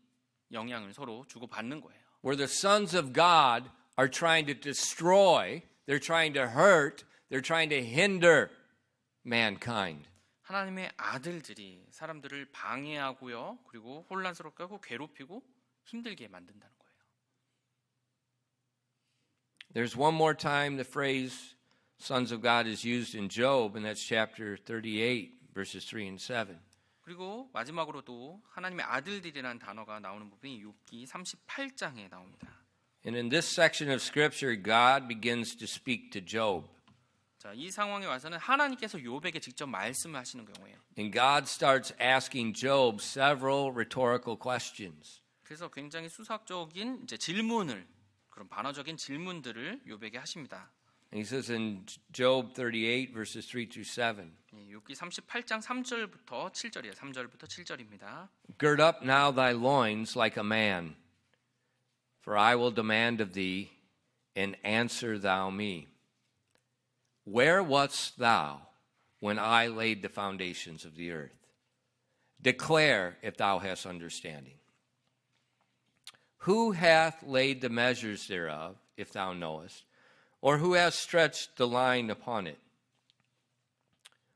영향을 서로 주고받는 거예요. where the sons of God are trying to destroy, they're trying to hurt, they're trying to hinder mankind. 하나님의 아들들이 사람들을 방해하고요, 그리고 혼란스럽게 하고 괴롭히고 힘들게 만든다는 거예요. There's one more time the phrase sons of God is used in Job, and that's chapter 38, verses 3 and 7. 그리고 마지막으로도 하나님의 아들들이라는 단어가 나오는 부분이 욥기 38장에 나옵니다. And in this section of scripture, God begins to speak to Job. 자, 이 상황에 와서는 하나님께서 욥에게 직접 말씀을 하시는 경우예요. And God starts asking Job several rhetorical questions. 그래서 굉장히 수학적인 이제 질문을, 그런 반어적인 질문들을 욥에게 하십니다. And he says in Job 38, verses 3 through 7, 욥기 38장 3절부터 7절이에요. 3절부터 7절입니다. Gird up now thy loins like a man, for I will demand of thee, and answer thou me. Where wast thou when I laid the foundations of the earth? Declare if thou hast understanding. Who hath laid the measures thereof, if thou knowest? Or who hath stretched the line upon it?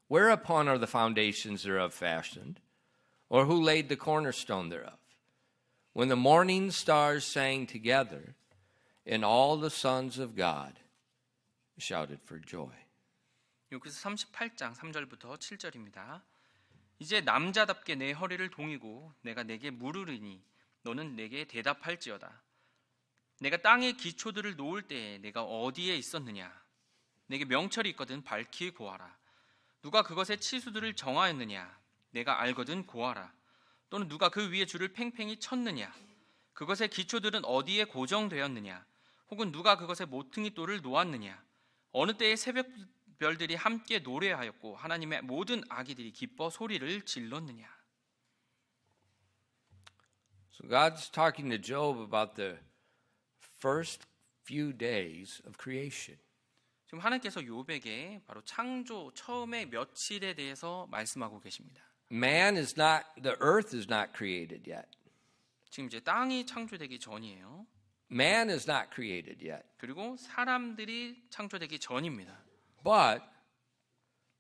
Whereupon are the foundations thereof fashioned? Or who laid the cornerstone thereof? When the morning stars sang together, and all the sons of God shouted for joy. 여기서 38장 3절부터 7절입니다. 이제 남자답게 내 허리를 동이고 내가 내게 물으리니 너는 내게 대답할지어다. 내가 땅의 기초들을 놓을 때에 내가 어디에 있었느냐? 내게 명철이 있거든 밝히 고하라. 누가 그것의 치수들을 정하였느냐? 내가 알거든 고하라. 또는 누가 그 위에 줄을 팽팽히 쳤느냐? 그것의 기초들은 어디에 고정되었느냐? 혹은 누가 그것의 모퉁이 돌을 놓았느냐? 어느 때에 새벽별들이 함께 노래하였고 하나님의 모든 아기들이 기뻐 소리를 질렀느냐? So God's talking to Job about the first few days of creation. 지금 하나님께서 욥에게 바로 창조 처음의 며칠에 대해서 말씀하고 계십니다. Man is not, the earth is not created yet. 지금 이제 땅이 창조되기 전이에요. Man is not created yet. 그리고 사람들이 창조되기 전입니다. But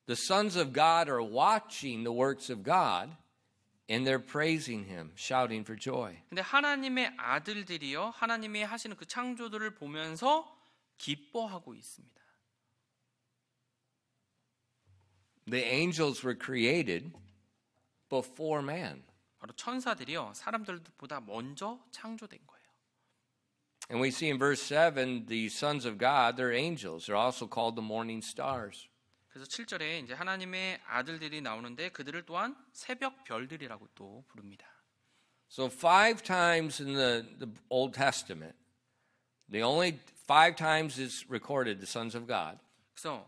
the sons of God are watching the works of God and they're praising him, shouting for joy. 근데 하나님의 아들들이요, 하나님이 하시는 그 창조들을 보면서 기뻐하고 있습니다. The angels were created before man. 바로 천사들이요, 사람들보다 먼저 창조된 거예요. And we see in verse 7, the sons of God, they're angels. They're also called the morning stars. 그래서 7절에 이제 하나님의 아들들이 나오는데 그들을 또한 새벽 별들이라고 또 부릅니다. So 5 times in the Old Testament, the only 5 times is recorded the sons of God. 그래서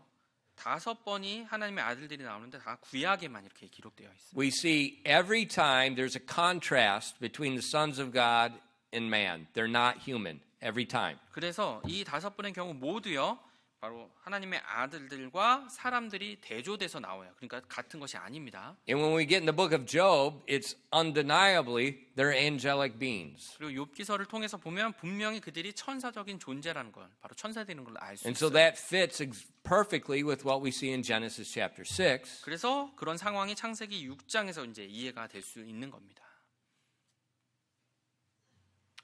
5번이 하나님의 아들들이 나오는데 다 구약에만 이렇게 기록되어 있습니다. We see every time there's a contrast between the sons of God and man. They're not human every time. 그래서 이 5번의 경우 모두요, 바로 하나님의 아들들과 사람들이 대조돼서 나와요. 그러니까 같은 것이 아닙니다. And when we get in the book of Job, it's undeniably they're angelic beings. 그리고 욥기서를 통해서 보면 분명히 그들이 천사적인 존재라는 걸, 바로 천사들인 걸 알 수 And so 있어요. that fits perfectly with what we see in Genesis chapter 6. 그래서 그런 상황이 창세기 6장에서 이제 이해가 될 수 있는 겁니다.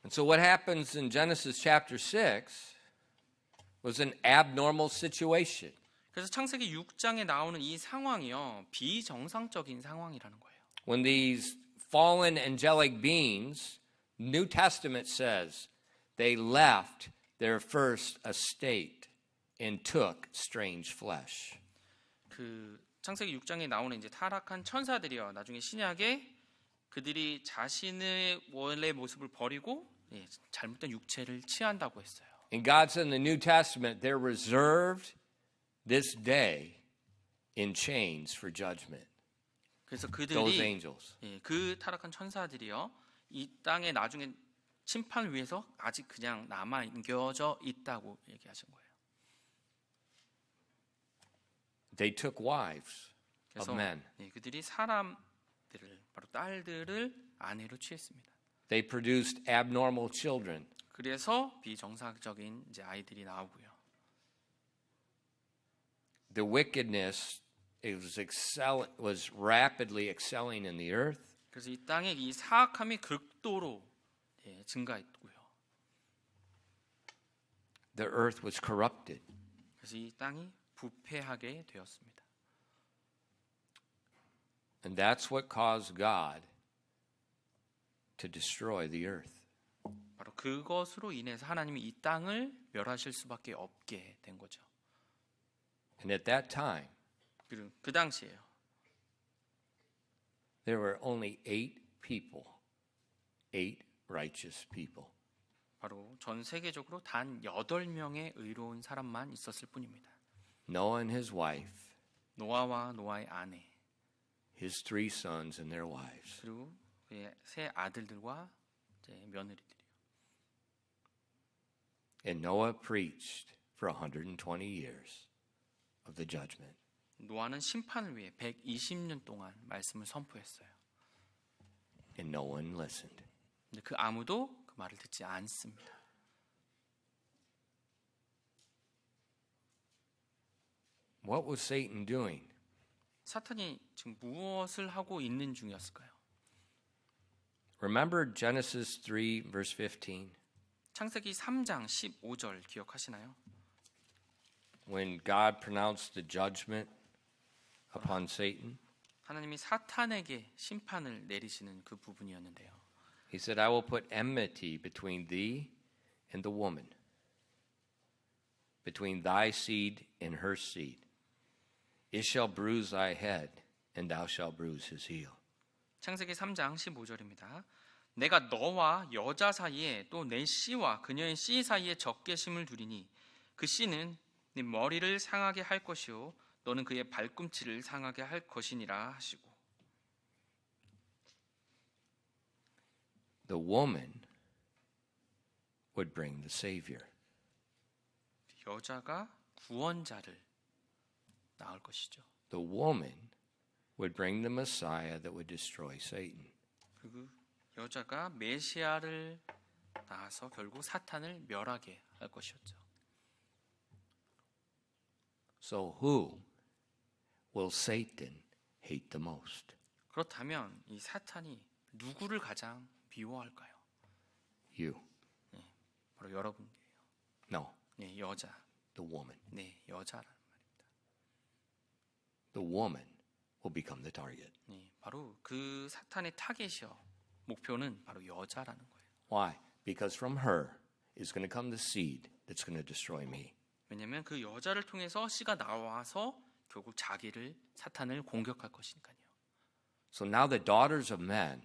And so what happens in Genesis chapter 6 was an abnormal situation. 그래서 창세기 6장에 나오는 이 상황이요, 비정상적인 상황이라는 거예요. When these fallen angelic beings, New Testament says, they left their first estate and took strange flesh. 그 창세기 6장에 나오는 이제 타락한 천사들이요, 나중에 신약에 그들이 자신의 원래 모습을 버리고 잘못된 육체를 취한다고 했어요. And God said in the New Testament, they're reserved this day in chains for judgment. 그래서 Those 그들이 angels. 그 타락한 천사들이요, 이 땅에 나중에 심판을 위해서 아직 그냥 남겨져 있다고 얘기하신 거예요. They took wives of 그래서 men. 그들이 사람들을 바로 딸들을 아내로 취했습니다. They produced abnormal children. 그래서 비정상적인 이제 아이들이 나오고요. The wickedness was rapidly excelling in the earth. 그래서 이 땅에 이 사악함이 극도로 증가했고요. The earth was corrupted. 그래서 이 땅이 부패하게 되었습니다. And that's what caused God to destroy the earth. 바로 그것으로 인해서 하나님이 이 땅을 멸하실 수밖에 없게 된 거죠. And at that time, 그리고 그 당시에요. there were only 8 people, 8 righteous people. 바로 전 세계적으로 단 8명의 의로운 사람만 있었을 뿐입니다. Noah and his wife, 노아와 노아의 아내, his 3 sons and their wives. 그리고 그의 세 아들들과 이제 며느리들이요. And Noah preached for 120 years of the judgment. 노아는 심판을 위해 120년 동안 말씀을 선포했어요. And no one listened. 근데 그 아무도 그 말을 듣지 않습니다. What was Satan doing? 사탄이 지금 무엇을 하고 있는 중이었을까요? Remember Genesis 3 verse 15? 창세기 3장 15절 기억하시나요? When God pronounced the judgment upon Satan, 하나님이 사탄에게 심판을 내리시는 그 부분이었는데요. he said, I will put enmity between thee and the woman, between thy seed and her seed. It shall bruise thy head, and thou shalt bruise his heel. 창세기 3장 15절입니다. 내가 너와 여자 사이에 또 내 씨와 그녀의 씨 사이에 적개심을 두리니 그 씨는 네 머리를 상하게 할 것이요 너는 그의 발꿈치를 상하게 할 것이니라 하시고. The woman would bring the Savior. 여자가 구원자를 낳을 것이죠. The woman would bring the Messiah that would destroy Satan. 그리고 여자가 메시아를 낳아서 결국 사탄을 멸하게 할 것이었죠. So who will Satan hate the most? 그렇다면 이 사탄이 누구를 가장 미워할까요? You. 바로 여러분이에요. No, 네, 여자. the woman. 네, 여자라는 말입니다. The woman will become the target. 네, 바로 그 사탄의 타겟이요. 목표는 바로 여자라는 거예요. Why? Because from her is going to come the seed that's going to destroy me. 왜냐하면 그 여자를 통해서 씨가 나와서 결국 자기를 사탄을 공격할 것이니까요. So now the daughters of men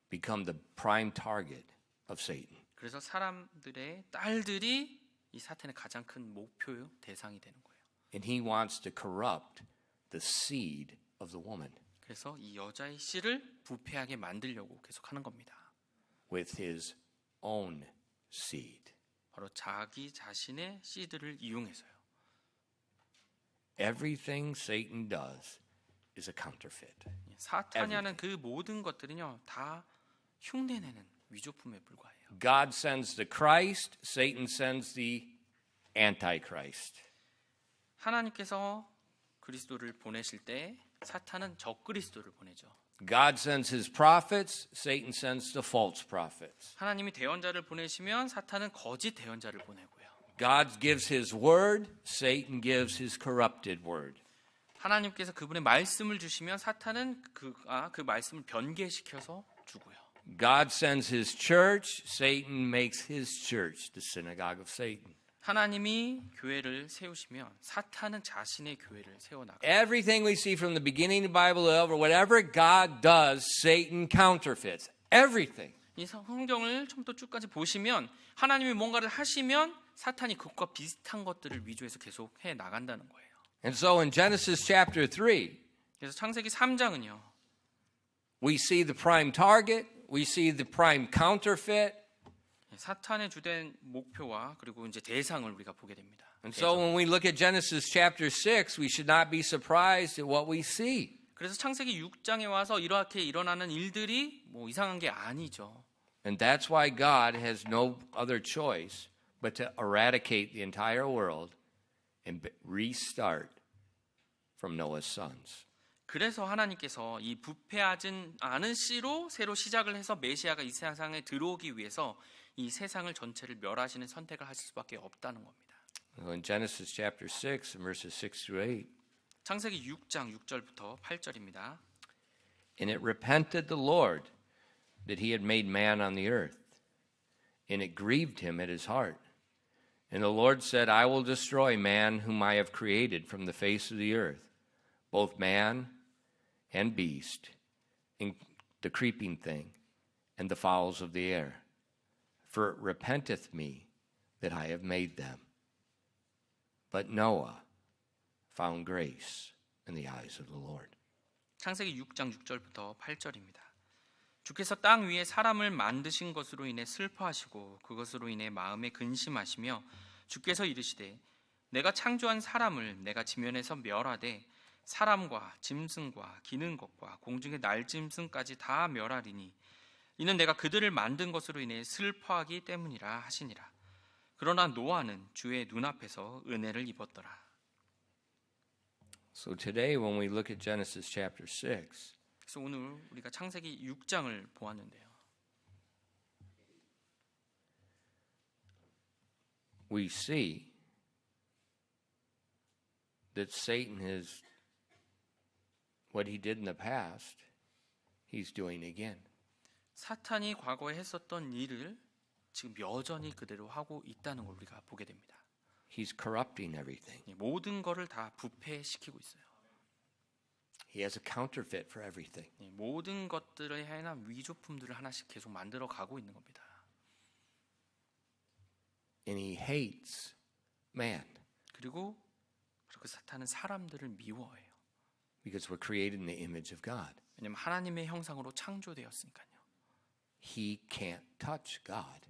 become the prime target of Satan. 그래서 사람들의 딸들이 이 사탄의 가장 큰 목표요 대상이 되는 거예요. And he wants to corrupt the seed of the woman 그래서 이 여자의 씨를 부패하게 만들려고 계속하는 겁니다. with his own seed. 바로 자기 자신의 씨들을 이용해서요. Everything Satan does is a counterfeit. 사탄이 하는 그 모든 것들은요 다 흉내내는 위조품에 불과해요. God sends the Christ, Satan sends the Antichrist. 하나님께서 그리스도를 보내실 때 사탄은 적그리스도를 보내죠. God sends his prophets, Satan sends the false prophets. 하나님이 대언자를 보내시면 사탄은 거짓 대언자를 보내고요. God gives his word, Satan gives his corrupted word. 하나님께서 그분의 말씀을 주시면 사탄은 그 말씀을 변개시켜서 주고요. God sends his church, Satan makes his church the synagogue of Satan. 하나님이 교회를 세우시면 사탄은 자신의 교회를 세워나가요. Everything we see from the beginning of the Bible over whatever God does, Satan counterfeits. Everything. 이 성경을 처음부터 쭉까지 보시면 하나님이 뭔가를 하시면 사탄이 그것과 비슷한 것들을 위조해서 계속 해 나간다는 거예요. And so in Genesis chapter 3, 그래서 창세기 3장은요. we see the prime target, we see the prime counterfeit. 사탄의 주된 목표와 그리고 이제 대상을 우리가 보게 됩니다. And so when we look at Genesis chapter 6, we should not be surprised at what we see. 그래서 창세기 6장에 와서 이렇게 일어나는 일들이 뭐 이상한 게 아니죠. And that's why God has no other choice but to eradicate the entire world and restart from Noah's sons. 그래서 하나님께서 이 부패하지 않은 씨로 새로 시작을 해서 메시아가 이 세상에 들어오기 위해서 이 세상을 전체를 멸하시는 선택을 하실 수밖에 없다는 겁니다. In Genesis chapter 6, verses 6 through 8, 창세기 6장 6절부터 8절입니다. and it repented the Lord that he had made man on the earth, and it grieved him at his heart. And the Lord said, I will destroy man whom I have created from the face of the earth, both man and beast, and the creeping thing, and the fowls of the air. For it repenteth me that I have made them. But Noah found grace in the eyes of the Lord. 창세기 6장 6절부터 8절입니다. 주께서 땅 위에 사람을 만드신 것으로 인해 슬퍼하시고 그것으로 인해 마음에 근심하시며 주께서 이르시되 내가 창조한 사람을 내가 지면에서 멸하되 사람과 짐승과 기는 것과 공중의 날짐승까지 다 멸하리니 이는 내가 그들을 만든 것으로 인해 슬퍼하기 때문이라 하시니라. 그러나 노아는 주의 눈앞에서 은혜를 입었더라. So today when we look at Genesis chapter 6, 그래서 오늘 우리가 창세기 6장을 보았는데요. we see that Satan is, what he did in the past, he's doing again. 사탄이 과거에 했었던 일을 지금 여전히 그대로 하고 있다는 걸 우리가 보게 됩니다. He's corrupting everything. 모든 것을 다 부패시키고 있어요. He has a counterfeit for everything. 모든 것들에 해당 위조품들을 하나씩 계속 만들어 가고 있는 겁니다. And he hates man 그리고 사탄은 사람들을 미워해요. because we're created in the image of God. 왜냐하면 하나님의 형상으로 창조되었으니까요. He can't touch God,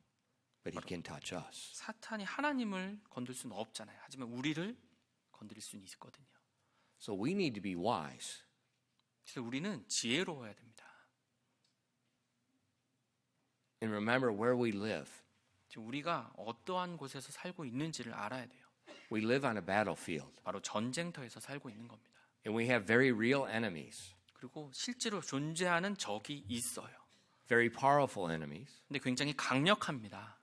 but he can touch us. 사탄이 하나님을 건들 수는 없잖아요. 하지만 우리를 건드릴 수는 있거든요. So we need to be wise. 그래서 우리는 지혜로워야 됩니다. And remember where we live. 우리가 어떠한 곳에서 살고 있는지를 알아야 돼요. We live on a battlefield. 바로 전쟁터에서 살고 있는 겁니다. And we have very real enemies. 그리고 실제로 존재하는 적이 있어요. Very powerful enemies 근데 굉장히 강력합니다.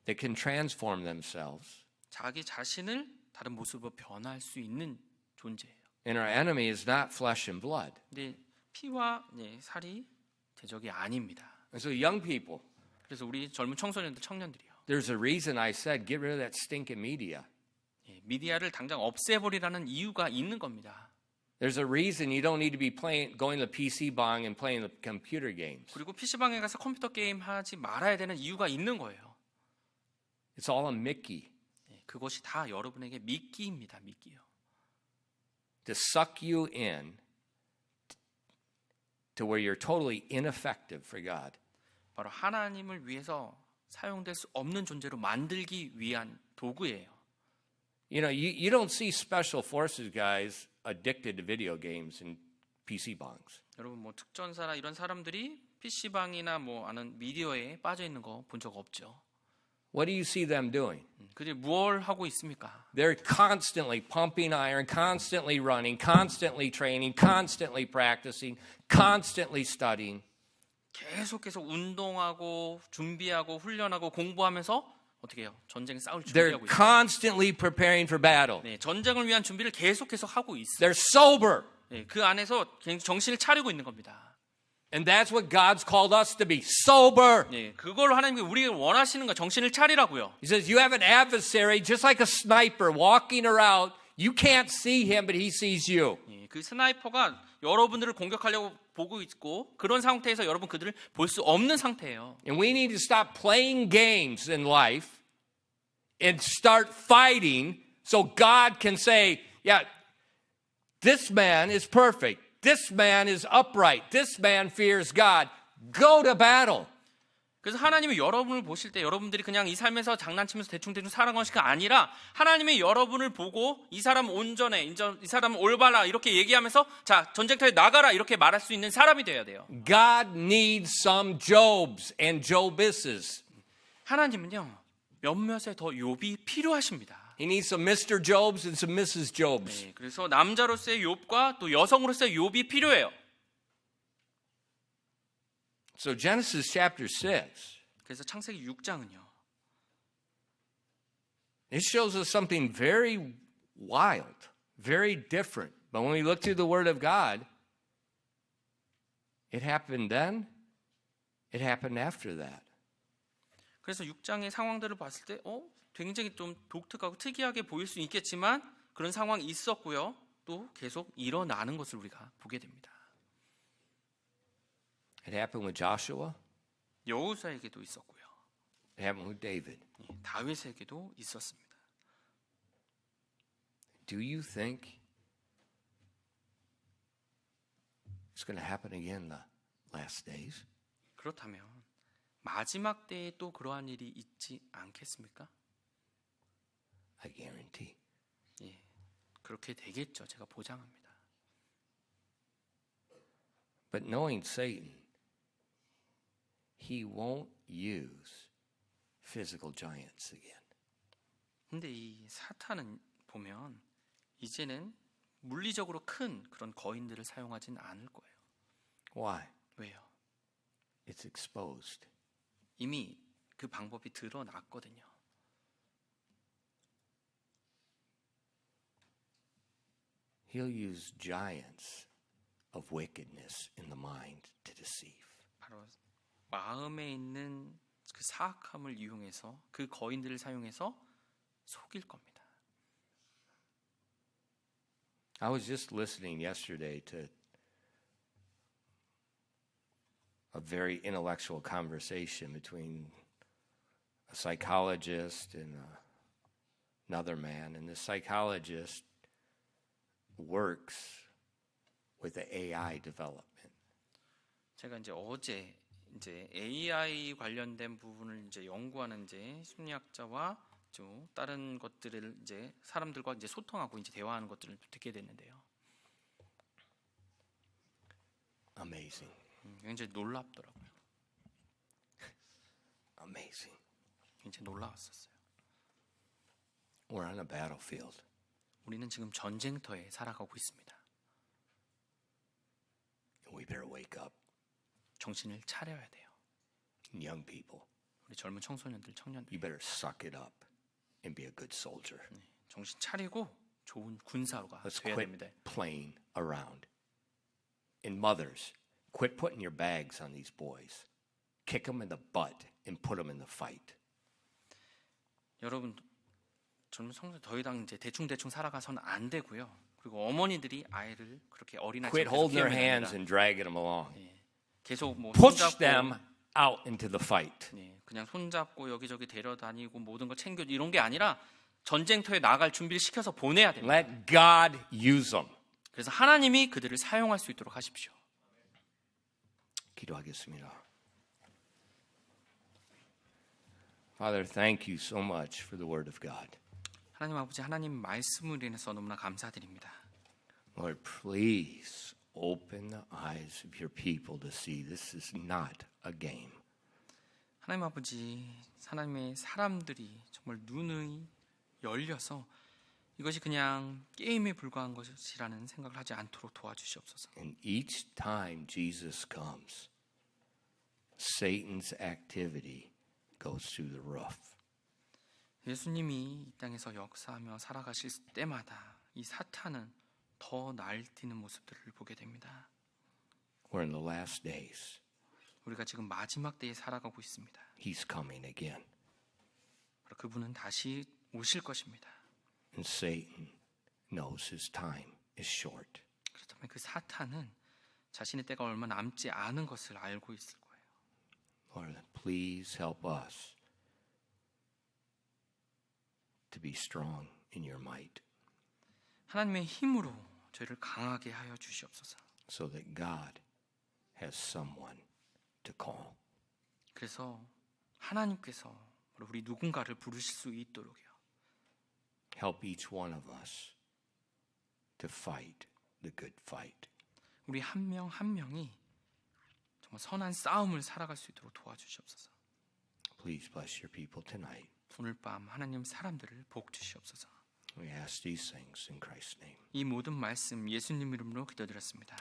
that can transform themselves. 자기 자신을 다른 모습으로 변화할 수 있는 존재예요. And our enemy is not flesh and blood. 근데 피와 살이 대적이 아닙니다. And so young people, 그래서 우리 젊은 청소년들, 청년들이요. there's a reason I said get rid of that stinking media. 미디어를 당장 없애버리라는 이유가 있는 겁니다. There's a reason you don't need to be going to PC bang and playing the computer games. 그리고 PC방에 가서 컴퓨터 게임 하지 말아야 되는 이유가 있는 거예요. It's all a Mickey 그것이 다 여러분에게 미끼입니다. 미끼요. to suck you in to where you're totally ineffective for God. 바로 하나님을 위해서 사용될 수 없는 존재로 만들기 위한 도구예요. You know, you don't see special forces guys addicted to video games and PC bangs. 여러분 뭐 특전사나 이런 사람들이 PC방이나 뭐 아는 미디어에 빠져 있는 거 본 적 없죠. What do you see them doing? 그들이 뭘 하고 있습니까? They're constantly pumping iron, constantly running, constantly training, constantly practicing, constantly studying. 계속해서 운동하고 준비하고 훈련하고 공부하면서 어떻게 해요? 전쟁 싸울 They're 준비하고 있어요. constantly preparing for battle. 네, 전쟁을 위한 준비를 계속해서 하고 있어요. They're sober. 네, 그 안에서 정신을 차리고 있는 겁니다. And that's what God's called us to be, sober. 네, 그걸로 하나님이 우리가 원하시는 거 정신을 차리라고요. He says, you have an adversary just like a sniper walking around. You can't see him, but he sees you. 네, 그 스나이퍼가 여러분들을 공격하려고 보고 있고 그런 상태에서 여러분 그들을 볼 수 없는 상태예요. And we need to stop playing games in life and start fighting so God can say, yeah, this man is perfect. This man is upright. This man fears God. go to battle. 그래서 하나님이 여러분을 보실 때 여러분들이 그냥 이 삶에서 장난치면서 대충 살아가는 것이 아니라 하나님이 여러분을 보고 이 사람 온전해, 이 사람 올바라 이렇게 얘기하면서 자 전쟁터에 나가라 이렇게 말할 수 있는 사람이 되어야 돼요. God needs some Jobs and Jobises. 하나님은요 몇몇의 더 욥이 필요하십니다. He needs some Mr. Jobs and some Mrs. Jobs. 네, 그래서 남자로서의 욥과 또 여성으로서의 욥이 필요해요. So Genesis chapter 6, 그래서 창세기 6장은요. it shows us something very wild, very different. But when we look through the Word of God, it happened then, it happened after that. 그래서 6장의 상황들을 봤을 때 굉장히 좀 독특하고 특이하게 보일 수 있겠지만 그런 상황이 있었고요. 또 계속 일어나는 것을 우리가 보게 됩니다. It happened with Joshua, 여호수아에게도 있었고요. it happened with David. 다윗에게도 있었습니다. Do you think it's going to happen again in the last days? 그렇다면 마지막 때에 또 그러한 일이 있지 않겠습니까? I guarantee. 예, 그렇게 되겠죠. 제가 보장합니다. But knowing Satan, he won't use physical giants again. 근데 이 사탄은 보면 이제는 물리적으로 큰 그런 거인들을 사용하진 않을 거예요. Why? 왜요? It's exposed. 이미 그 방법이 드러났거든요. He'll use giants of wickedness in the mind to deceive. 바로 마음에 있는 그 사악함을 이용해서 그 거인들을 사용해서 속일 겁니다. I was just listening yesterday to a very intellectual conversation between a psychologist and another man, and the psychologist works with the AI development. 제가 이제 어제 AI 관련된 부분을 이제 연구하는 이제 심리학자와 또 다른 것들을 이제 사람들과 이제 소통하고 이제 대화하는 것들을 듣게 됐는데요. Amazing. 굉장히 놀랍더라고요. Amazing. 굉장히 놀라웠었어요. We're on a battlefield. 우리는 지금 전쟁터에 살아가고 있습니다. We better wake up. 정신을 차려야 돼요. Young people, 우리 젊은 청소년들, 청년들. you better suck it up and be a good soldier. 정신 차리고 좋은 군사가 Let's 돼야 quit 됩니다. playing around. And mothers, quit putting your bags on these boys. Kick them in the butt and put them in the fight. 여러분 젊은 청소년 더 이상 이제 대충 살아가서는 안 되고요. 그리고 어머니들이 아이를 그렇게 어린아이처럼 Quit 계속 holding their 키우면 hands 됩니다. and dragging them along. 계속 뭐 Push them out into the fight. 그냥 손잡고 여기저기 데려다니고 모든 걸 챙겨 이런 게 아니라 전쟁터에 나갈 준비를 시켜서 보내야 됩니다. Let God use them. 그래서 하나님이 그들을 사용할 수 있도록 하십시오. 기도하겠습니다. Father, thank you so much for the word of God. 하나님 아버지, 하나님 말씀을 인해서 너무나 감사드립니다. Lord, please open the eyes of your people to see this is not a game. 하나님 아버지, 하나님의 사람들이 정말 눈이 열려서 이것이 그냥 게임에 불과한 것이라는 생각을 하지 않도록 도와주시옵소서. And each time Jesus comes, Satan's activity goes through the roof. 예수님이 이 땅에서 역사하며 살아가실 때마다 이 사탄은 더 날뛰는 모습들을 보게 됩니다. We're in the last days. 우리가 지금 마지막 때에 살아가고 있습니다. He's coming again. 바로 그분은 다시 오실 것입니다. And Satan knows his time is short. 그렇다면 그 사탄은 자신의 때가 얼마 남지 않은 것을 알고 있을 거예요. Lord, please help us to be strong in your might 하나님의 힘으로 저희를 강하게 하여 주시옵소서. so that God has someone to call. 그래서 하나님께서 우리 누군가를 부르실 수 있도록요. Help each one of us to fight the good fight. 우리 한 명 한 명이 정말 선한 싸움을 살아갈 수 있도록 도와주시옵소서. Please bless your people tonight. 오늘 밤 하나님 사람들을 복 주시옵소서. We ask these things in Christ's name. 이 모든 말씀 예수님 이름으로 기도드렸습니다.